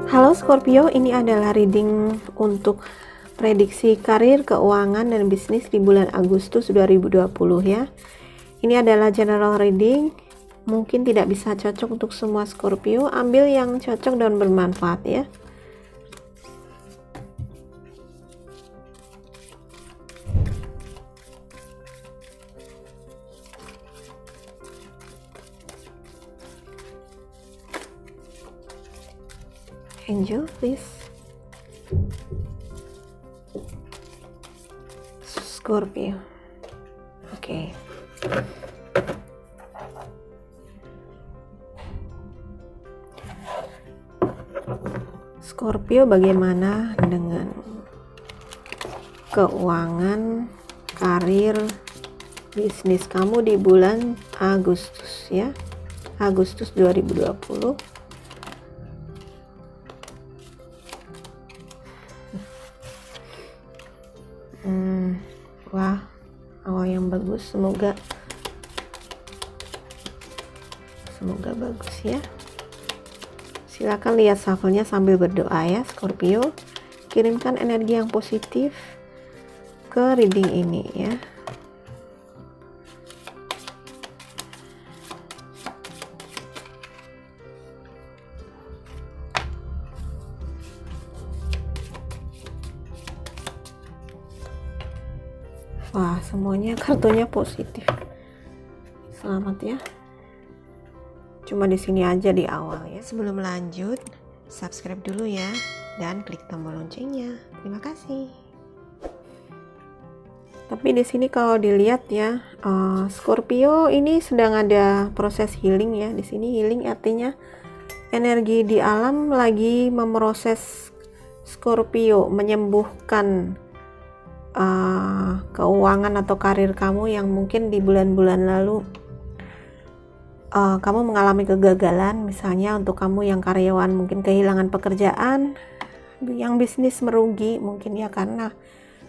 Halo Scorpio, ini adalah reading untuk prediksi karir, keuangan, dan bisnis di bulan Agustus 2020 ya. Ini adalah general reading, mungkin tidak bisa cocok untuk semua Scorpio, ambil yang cocok dan bermanfaat ya. Angel, please. Scorpio. Oke. Scorpio, bagaimana dengan keuangan, karir, bisnis kamu di bulan Agustus ya? Agustus 2020. Wah, awal yang bagus, semoga bagus ya. Silakan lihat shuffle-nya sambil berdoa ya Scorpio. Kirimkan energi yang positif ke reading ini ya. Wah, semuanya kartunya positif. Selamat ya. Cuma di sini aja di awal ya. Sebelum lanjut, subscribe dulu ya dan klik tombol loncengnya. Terima kasih. Tapi di sini kalau dilihat ya, Scorpio ini sedang ada proses healing ya. Di sini healing artinya energi di alam lagi memproses Scorpio, menyembuhkan keuangan atau karir kamu yang mungkin di bulan-bulan lalu kamu mengalami kegagalan. Misalnya untuk kamu yang karyawan mungkin kehilangan pekerjaan, yang bisnis merugi mungkin ya karena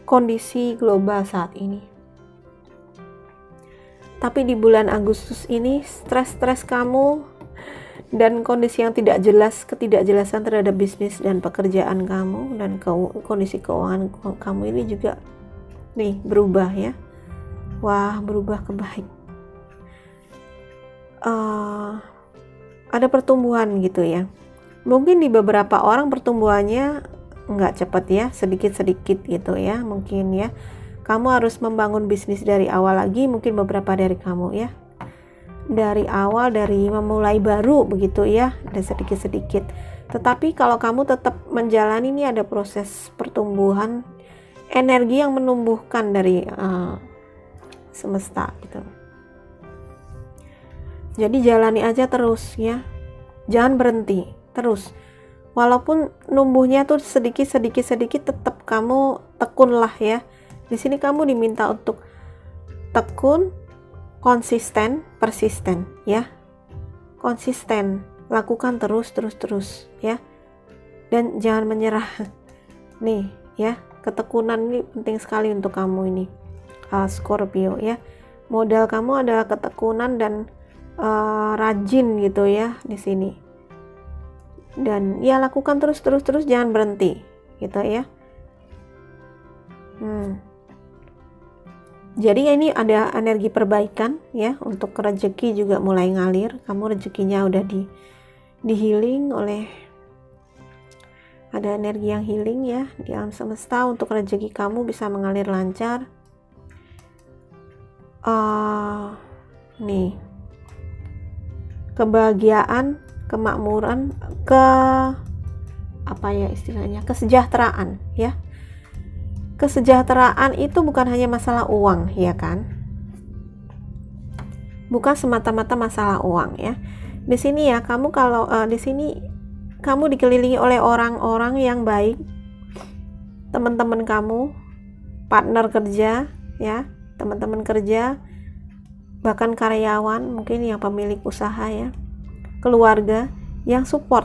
kondisi global saat ini. Tapi di bulan Agustus ini stres-stres kamu dan kondisi yang tidak jelas, ketidakjelasan terhadap bisnis dan pekerjaan kamu dan kondisi keuangan kamu ini juga nih berubah ya. Wah, berubah ke baik. Ada pertumbuhan gitu ya. Mungkin di beberapa orang pertumbuhannya nggak cepat ya, sedikit-sedikit gitu ya. Mungkin ya kamu harus membangun bisnis dari awal lagi, mungkin beberapa dari kamu ya. Dari awal, dari memulai baru begitu ya, ada sedikit-sedikit. Tetapi kalau kamu tetap menjalani, ini ada proses pertumbuhan, energi yang menumbuhkan dari semesta gitu. Jadi jalani aja terus ya, jangan berhenti terus. Walaupun numbuhnya tuh sedikit, tetap kamu tekunlah ya. Di sini kamu diminta untuk tekun, konsisten, persisten ya. Konsisten, lakukan terus ya. Dan jangan menyerah. Nih ya, ketekunan ini penting sekali untuk kamu ini Scorpio ya. Modal kamu adalah ketekunan dan rajin gitu ya di sini. Dan ya lakukan terus, jangan berhenti gitu ya. Jadi ini ada energi perbaikan ya, untuk rezeki juga mulai ngalir. Kamu rezekinya udah di healing oleh, ada energi yang healing ya di alam semesta untuk rezeki kamu bisa mengalir lancar. Nih, kebahagiaan, kemakmuran, kesejahteraan ya. Kesejahteraan itu bukan hanya masalah uang ya kan, bukan semata-mata masalah uang ya. Di sini ya kamu kalau di sini kamu dikelilingi oleh orang-orang yang baik, teman-teman kamu, partner kerja ya, teman-teman kerja, bahkan karyawan mungkin yang pemilik usaha ya, keluarga yang support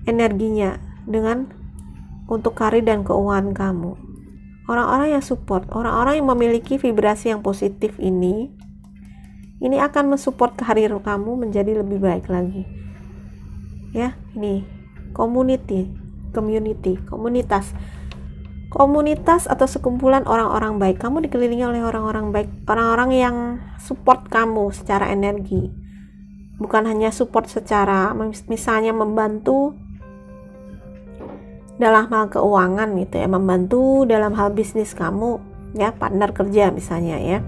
energinya dengan untuk karir dan keuangan kamu. Orang-orang yang support, orang-orang yang memiliki vibrasi yang positif ini akan mensupport karir kamu menjadi lebih baik lagi. Ya, ini komunitas atau sekumpulan orang-orang baik. Kamu dikelilingi oleh orang-orang baik, orang-orang yang support kamu secara energi, bukan hanya support secara misalnya membantu dalam hal keuangan gitu ya, membantu dalam hal bisnis kamu ya, partner kerja misalnya ya,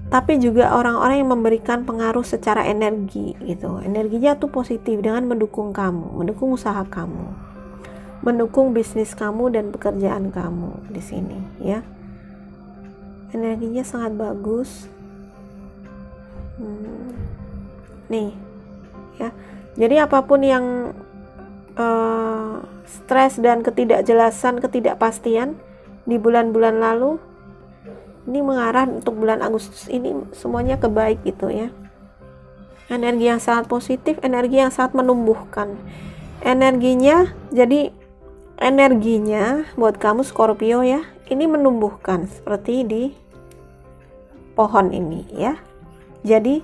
tapi juga orang-orang yang memberikan pengaruh secara energi gitu. Energinya tuh positif dengan mendukung kamu, mendukung usaha kamu, mendukung bisnis kamu dan pekerjaan kamu di sini ya. Energinya sangat bagus. Nih ya. Jadi apapun yang stres dan ketidakjelasan, ketidakpastian di bulan-bulan lalu, ini mengarah untuk bulan Agustus ini semuanya kebaik gitu ya. Energi yang sangat positif, energi yang sangat menumbuhkan. Energinya buat kamu Scorpio ya, ini menumbuhkan seperti di pohon ini ya. Jadi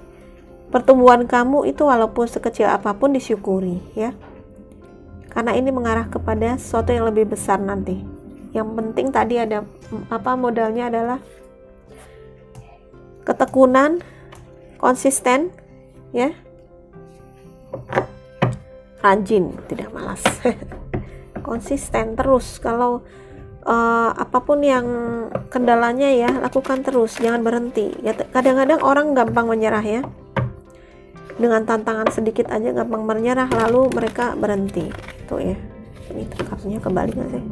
pertumbuhan kamu itu walaupun sekecil apapun disyukuri ya, karena ini mengarah kepada sesuatu yang lebih besar nanti. Yang penting tadi ada modalnya adalah ketekunan, konsisten ya, rajin, tidak malas. Konsisten terus. Kalau apapun yang kendalanya ya, lakukan terus, jangan berhenti ya. Kadang-kadang orang gampang menyerah ya, dengan tantangan sedikit aja gampang menyerah, lalu mereka berhenti itu ya. Ini kartunya kebalik nggak sih?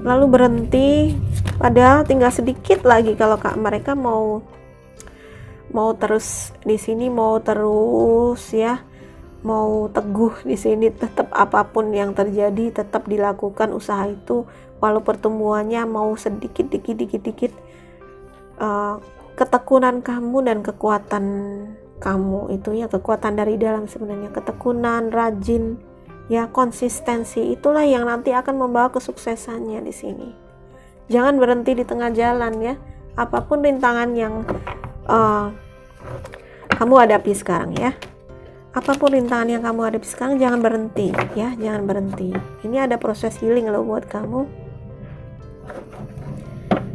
Lalu berhenti, padahal tinggal sedikit lagi kalau mereka mau terus di sini, mau terus ya, mau teguh di sini, tetap apapun yang terjadi tetap dilakukan usaha itu, walau pertumbuhannya mau sedikit dikit, ketekunan kamu dan kekuatan kamu itu ya, kekuatan dari dalam sebenarnya, ketekunan, rajin ya, konsistensi, itulah yang nanti akan membawa kesuksesannya di sini. Jangan berhenti di tengah jalan ya. Apapun rintangan yang kamu hadapi sekarang ya, apapun rintangan yang kamu hadapi sekarang, jangan berhenti ya, jangan berhenti. Ini ada proses healing loh buat kamu,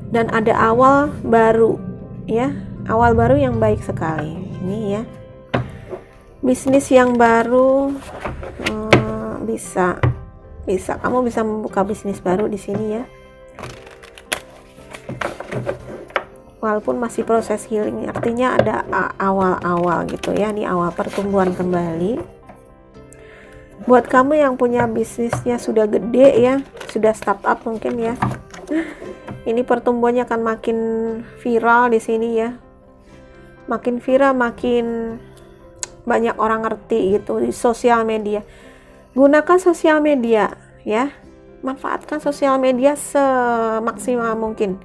dan ada awal baru ya, awal baru yang baik sekali ini ya. Bisnis yang baru, bisa kamu bisa membuka bisnis baru di sini ya, walaupun masih proses healing, artinya ada awal-awal gitu ya. Ini awal pertumbuhan kembali. Buat kamu yang punya bisnisnya sudah gede ya, sudah startup mungkin ya, ini pertumbuhannya akan makin viral di sini ya, makin viral, makin banyak orang ngerti gitu di sosial media. Gunakan sosial media ya, manfaatkan sosial media semaksimal mungkin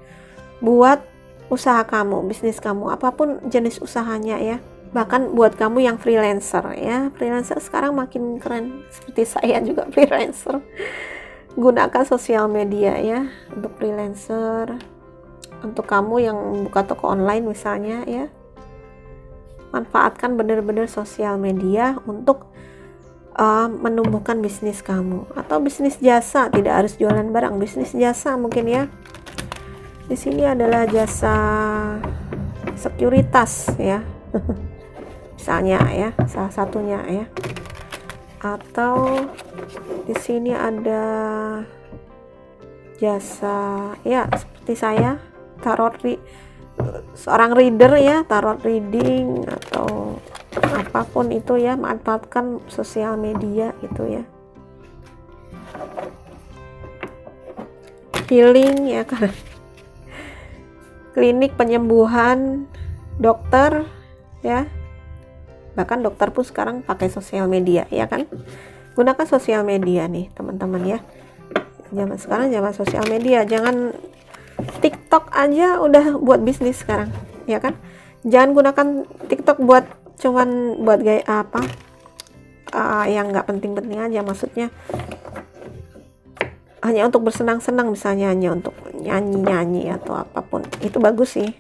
buat usaha kamu, bisnis kamu, apapun jenis usahanya ya. Bahkan buat kamu yang freelancer ya, freelancer sekarang makin keren, seperti saya juga freelancer. Gunakan sosial media ya untuk freelancer, untuk kamu yang buka toko online misalnya ya. Manfaatkan benar-benar sosial media untuk menumbuhkan bisnis kamu, atau bisnis jasa, tidak harus jualan barang, bisnis jasa mungkin ya. Di sini adalah jasa sekuritas ya. Misalnya ya, salah satunya ya. Atau di sini ada jasa ya seperti saya, seorang reader ya, tarot reading atau apapun itu ya. Manfaatkan sosial media itu ya. Healing ya, karena klinik penyembuhan, dokter ya, bahkan dokter pun sekarang pakai sosial media ya kan. Gunakan sosial media nih teman-teman ya, zaman sekarang zaman sosial media. Jangan TikTok aja udah buat bisnis sekarang ya kan. Jangan gunakan TikTok buat gaya yang nggak penting-penting aja, maksudnya hanya untuk bersenang-senang, misalnya hanya untuk nyanyi-nyanyi atau apapun. Itu bagus sih,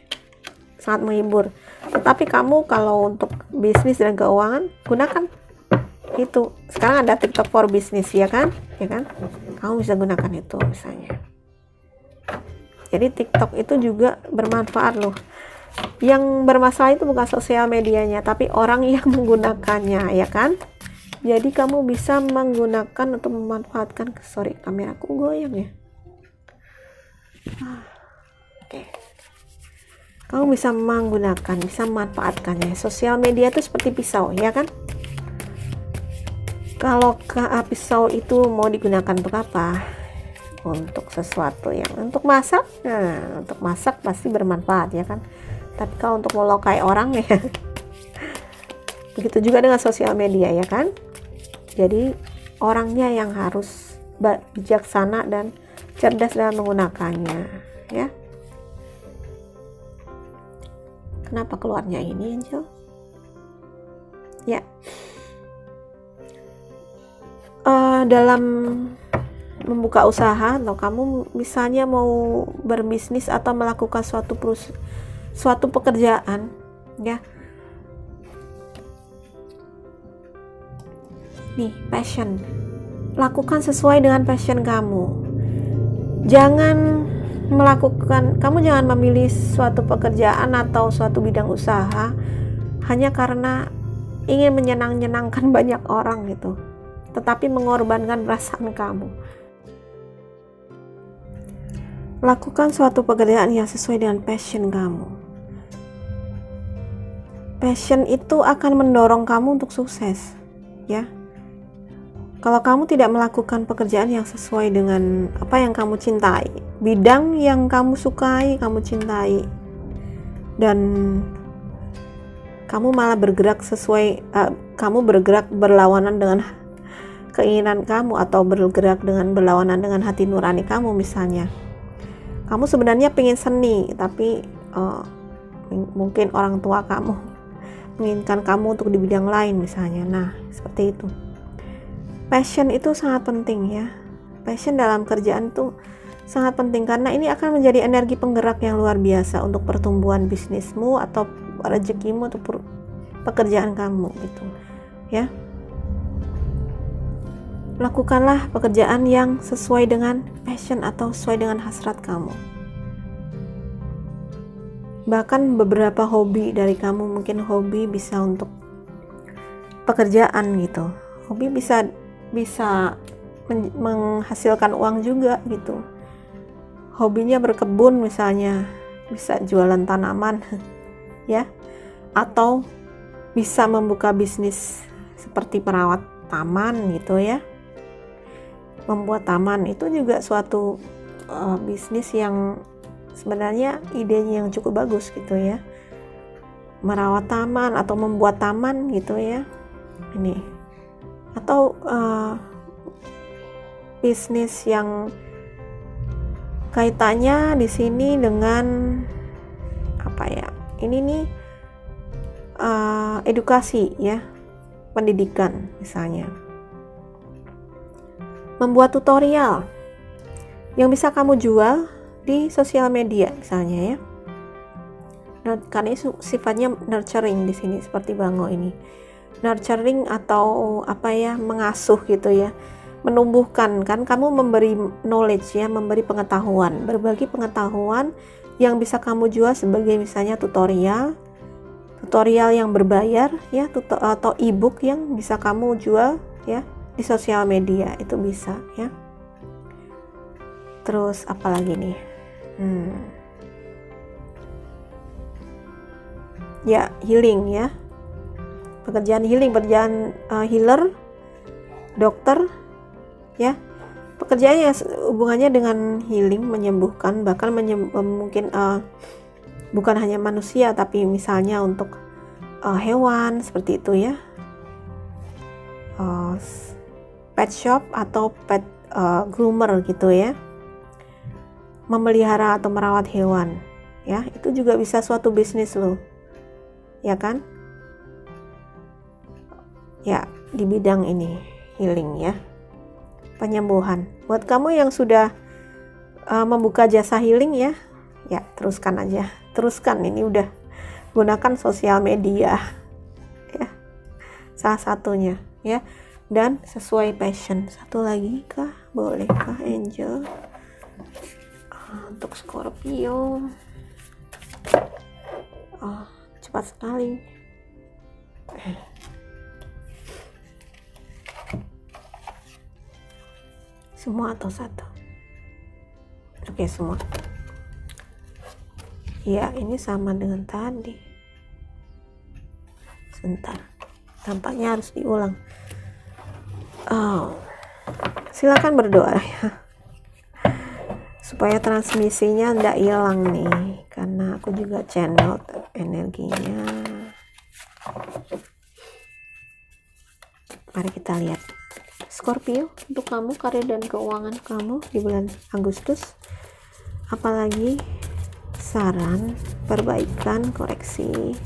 sangat menghibur. Tetapi kamu kalau untuk bisnis dan keuangan, gunakan itu sekarang ada TikTok for Business, ya kan, kamu bisa gunakan itu misalnya. Jadi TikTok itu juga bermanfaat loh. Yang bermasalah itu bukan sosial medianya, tapi orang yang menggunakannya, ya kan. Jadi kamu bisa menggunakan untuk memanfaatkan, sorry kameraku goyang ya. Oke. Kamu bisa menggunakan, bisa memanfaatkannya. Sosial media itu seperti pisau, ya kan. Kalau pisau itu mau digunakan untuk apa? Untuk sesuatu yang untuk masak. Nah, untuk masak pasti bermanfaat, ya kan. Tapi kalau untuk melukai orang ya, begitu juga dengan sosial media, ya kan. Jadi orangnya yang harus bijaksana dan cerdas dalam menggunakannya, ya. Kenapa keluarnya ini, Angel? Ya. Dalam membuka usaha, atau kamu misalnya mau berbisnis atau melakukan suatu pekerjaan, ya. Nih, passion. Lakukan sesuai dengan passion kamu. Kamu jangan memilih suatu pekerjaan atau suatu bidang usaha hanya karena ingin menyenangkan banyak orang gitu, tetapi mengorbankan perasaan kamu. Lakukan suatu pekerjaan yang sesuai dengan passion kamu. Passion itu akan mendorong kamu untuk sukses, ya. Kalau kamu tidak melakukan pekerjaan yang sesuai dengan apa yang kamu cintai, bidang yang kamu sukai, kamu cintai, dan kamu malah kamu bergerak berlawanan dengan keinginan kamu, atau bergerak berlawanan dengan hati nurani kamu misalnya. Kamu sebenarnya pengen seni, tapi mungkin orang tua kamu menginginkan kamu untuk di bidang lain misalnya. Nah, seperti itu. Passion itu sangat penting, ya. Passion dalam kerjaan itu sangat penting karena ini akan menjadi energi penggerak yang luar biasa untuk pertumbuhan bisnismu atau rezekimu atau pekerjaan kamu gitu, ya. Lakukanlah pekerjaan yang sesuai dengan passion atau sesuai dengan hasrat kamu. Bahkan beberapa hobi dari kamu, mungkin hobi bisa untuk pekerjaan gitu. Hobi bisa menghasilkan uang juga gitu. Hobinya berkebun misalnya, bisa jualan tanaman, ya. Atau bisa membuka bisnis seperti perawat taman gitu, ya. Membuat taman itu juga suatu bisnis yang sebenarnya idenya yang cukup bagus gitu, ya. Merawat taman atau membuat taman gitu, ya. Ini atau bisnis yang kaitannya di sini dengan apa ya? Ini nih edukasi, ya, pendidikan misalnya. Membuat tutorial yang bisa kamu jual di sosial media misalnya, ya. Karena ini sifatnya nurturing di sini seperti Bango ini. Nurturing atau apa ya, mengasuh gitu, ya, menumbuhkan, kan kamu memberi knowledge, ya, memberi pengetahuan, berbagi pengetahuan yang bisa kamu jual sebagai misalnya tutorial yang berbayar, ya, atau ebook yang bisa kamu jual, ya, di sosial media, itu bisa, ya. Terus apalagi nih, ya, healing, ya. Pekerjaan healer, dokter, ya. Pekerjaan yang hubungannya dengan healing, menyembuhkan, bahkan mungkin bukan hanya manusia, tapi misalnya untuk hewan seperti itu, ya. Pet shop atau pet groomer gitu, ya. Memelihara atau merawat hewan, ya, itu juga bisa suatu bisnis loh, ya kan? Ya, di bidang ini healing, ya, penyembuhan. Buat kamu yang sudah membuka jasa healing, ya, teruskan aja, ini udah gunakan sosial media, ya, salah satunya. ya, dan sesuai passion. Satu lagi kah, bolehkah angel? Untuk Scorpio, cepat sekali. Semua atau satu? Oke, semua. Ya, ini sama dengan tadi. Sebentar, tampaknya harus diulang. Silakan berdoa ya, supaya transmisinya tidak hilang nih, karena aku juga channel energinya. Mari kita lihat Scorpio, untuk kamu, karir dan keuangan kamu di bulan Agustus. Apalagi saran, perbaikan, koreksi.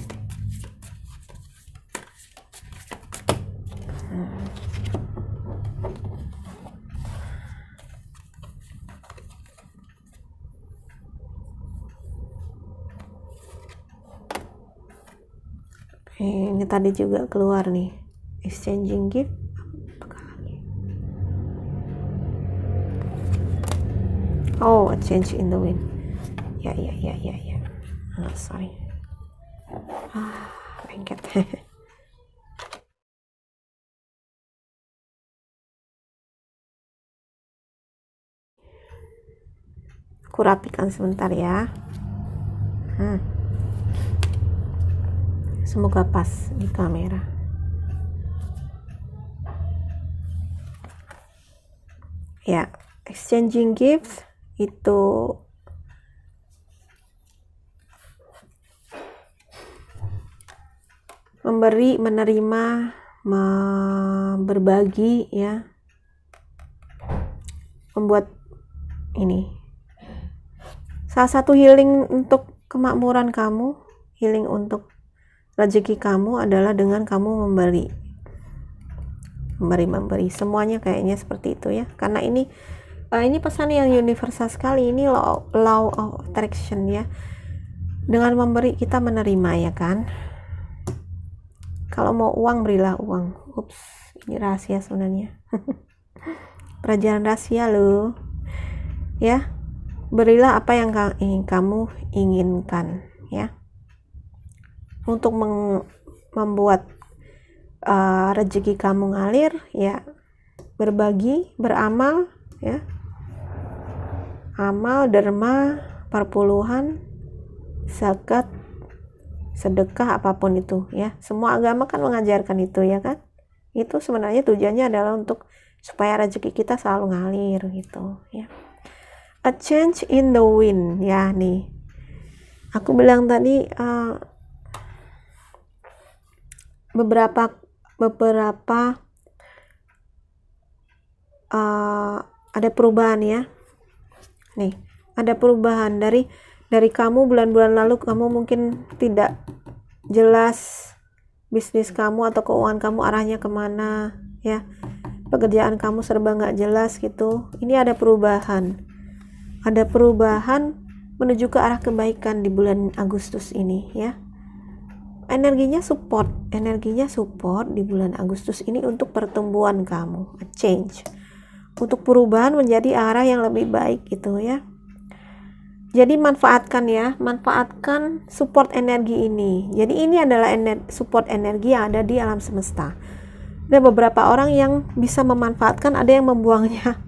Ini tadi juga keluar nih, exchanging gift. Oh, a change in the wind. Ya. Sorry. Lengket. Aku rapikan sebentar ya. Semoga pas di kamera. Ya, exchanging gifts itu memberi, menerima, berbagi ya. Membuat ini salah satu healing untuk kemakmuran kamu, healing untuk rezeki kamu adalah dengan kamu memberi. Semuanya kayaknya seperti itu ya, karena ini pesan yang universal sekali. Ini law of attraction ya. Dengan memberi kita menerima, ya kan. Kalau mau uang, berilah uang. Ups, ini rahasia sebenarnya. Pelajaran rahasia loh ya. Berilah apa yang kamu inginkan ya, untuk membuat rezeki kamu ngalir ya. Berbagi, beramal ya, amal, derma, perpuluhan, zakat, sedekah, apapun itu ya. Semua agama kan mengajarkan itu ya kan. Itu sebenarnya tujuannya adalah untuk supaya rezeki kita selalu ngalir gitu ya. A change in the wind ya nih. Aku bilang tadi beberapa ada perubahan ya. Nih, ada perubahan dari kamu bulan-bulan lalu. Kamu mungkin tidak jelas bisnis kamu atau keuangan kamu arahnya kemana ya. Pekerjaan kamu serba nggak jelas gitu. Ini ada perubahan. Ada perubahan menuju ke arah kebaikan di bulan Agustus ini ya. Energinya support di bulan Agustus ini untuk pertumbuhan kamu, a change, untuk perubahan menjadi arah yang lebih baik gitu ya. Jadi manfaatkan support energi ini. Jadi ini adalah support energi yang ada di alam semesta. Ada beberapa orang yang bisa memanfaatkan, ada yang membuangnya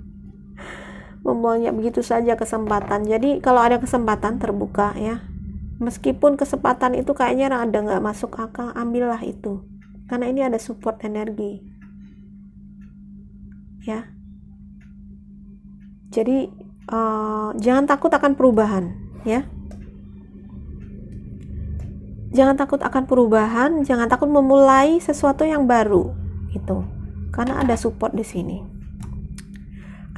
begitu saja kesempatan. Jadi kalau ada kesempatan, terbuka ya. Meskipun kesempatan itu kayaknya ada nggak masuk akal, ambillah itu, karena ini ada support energi ya. Jadi jangan takut akan perubahan ya. Jangan takut akan perubahan, jangan takut memulai sesuatu yang baru gitu, karena ada support di sini.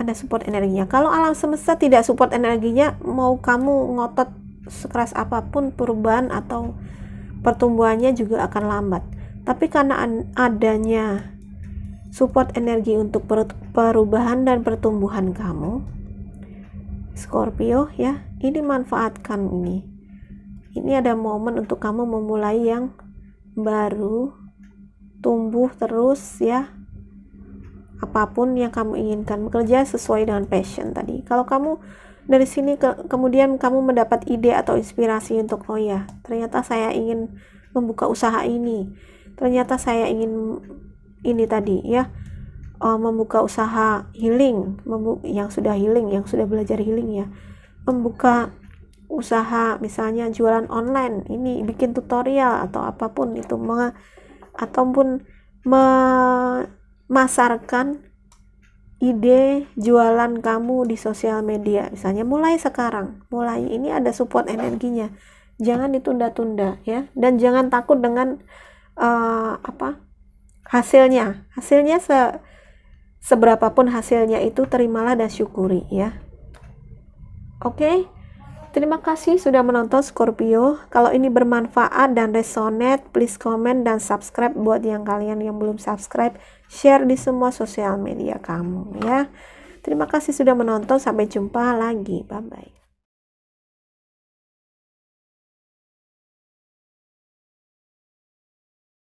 Ada support energinya. Kalau alam semesta tidak support energinya, mau kamu ngotot sekeras apapun, perubahan atau pertumbuhannya juga akan lambat. Tapi karena adanya support energi untuk perubahan dan pertumbuhan kamu, Scorpio ya, ini manfaatkan ini. Ini ada momen untuk kamu memulai yang baru, tumbuh terus ya, apapun yang kamu inginkan, bekerja sesuai dengan passion tadi. Kalau kamu dari sini kemudian kamu mendapat ide atau inspirasi untuk, oh ya, ternyata saya ingin membuka usaha ini, ternyata saya ingin ini tadi ya, membuka usaha healing, yang sudah healing, yang sudah belajar healing ya, membuka usaha misalnya jualan online, ini bikin tutorial atau apapun itu, ataupun memasarkan ide jualan kamu di sosial media misalnya, mulai sekarang, mulai ini ada support energinya, jangan ditunda-tunda ya, dan jangan takut dengan hasilnya seberapapun hasilnya itu, terimalah dan syukuri ya. Oke. Terima kasih sudah menonton Scorpio. Kalau ini bermanfaat dan resonate, please comment dan subscribe buat yang kalian yang belum subscribe. Share di semua sosial media kamu ya. Terima kasih sudah menonton. Sampai jumpa lagi. Bye-bye.